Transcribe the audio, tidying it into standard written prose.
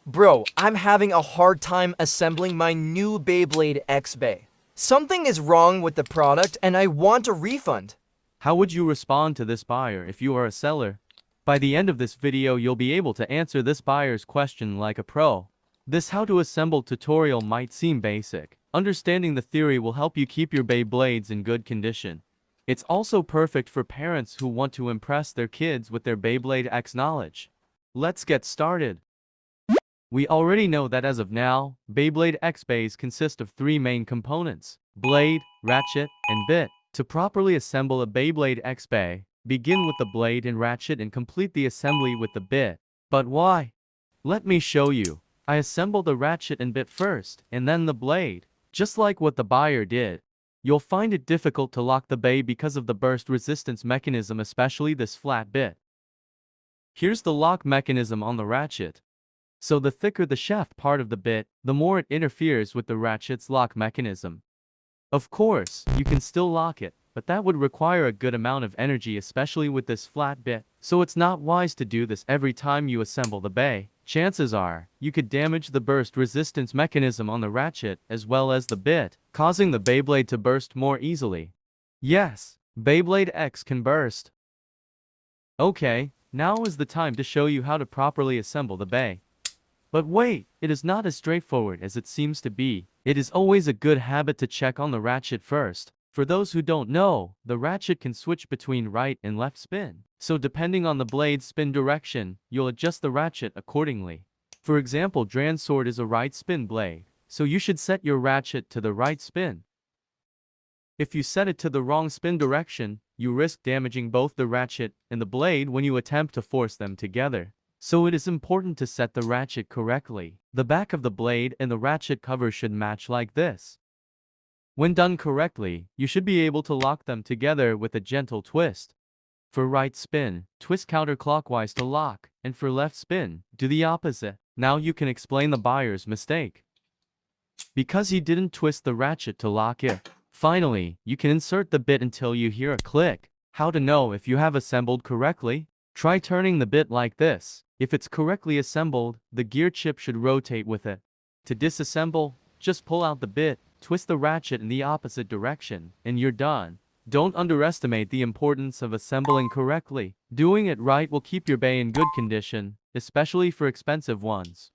Bro, I'm having a hard time assembling my new Beyblade X-Bay. Something is wrong with the product and I want a refund. How would you respond to this buyer if you are a seller? By the end of this video, you'll be able to answer this buyer's question like a pro. This how to assemble tutorial might seem basic. Understanding the theory will help you keep your Beyblades in good condition. It's also perfect for parents who want to impress their kids with their Beyblade X knowledge. Let's get started. We already know that as of now, Beyblade X-Bays consist of three main components: blade, ratchet, and bit. To properly assemble a Beyblade X-Bay, begin with the blade and ratchet and complete the assembly with the bit. But why? Let me show you. I assemble the ratchet and bit first, and then the blade, just like what the buyer did. You'll find it difficult to lock the bay because of the burst resistance mechanism, especially this flat bit. Here's the lock mechanism on the ratchet. So the thicker the shaft part of the bit, the more it interferes with the ratchet's lock mechanism. Of course, you can still lock it, but that would require a good amount of energy, especially with this flat bit. So it's not wise to do this every time you assemble the bay. Chances are, you could damage the burst resistance mechanism on the ratchet as well as the bit, causing the Beyblade to burst more easily. Yes, Beyblade X can burst. Okay, now is the time to show you how to properly assemble the bay. But wait, it is not as straightforward as it seems to be. It is always a good habit to check on the ratchet first. For those who don't know, the ratchet can switch between right and left spin. So depending on the blade's spin direction, you'll adjust the ratchet accordingly. For example, Dran's sword is a right spin blade, so you should set your ratchet to the right spin. If you set it to the wrong spin direction, you risk damaging both the ratchet and the blade when you attempt to force them together. So it is important to set the ratchet correctly. The back of the blade and the ratchet cover should match like this. When done correctly, you should be able to lock them together with a gentle twist. For right spin, twist counterclockwise to lock, and for left spin, do the opposite. Now you can explain the buyer's mistake. Because he didn't twist the ratchet to lock it. Finally, you can insert the bit until you hear a click. How to know if you have assembled correctly? Try turning the bit like this. If it's correctly assembled, the gear chip should rotate with it. To disassemble, just pull out the bit, twist the ratchet in the opposite direction, and you're done. Don't underestimate the importance of assembling correctly. Doing it right will keep your bay in good condition, especially for expensive ones.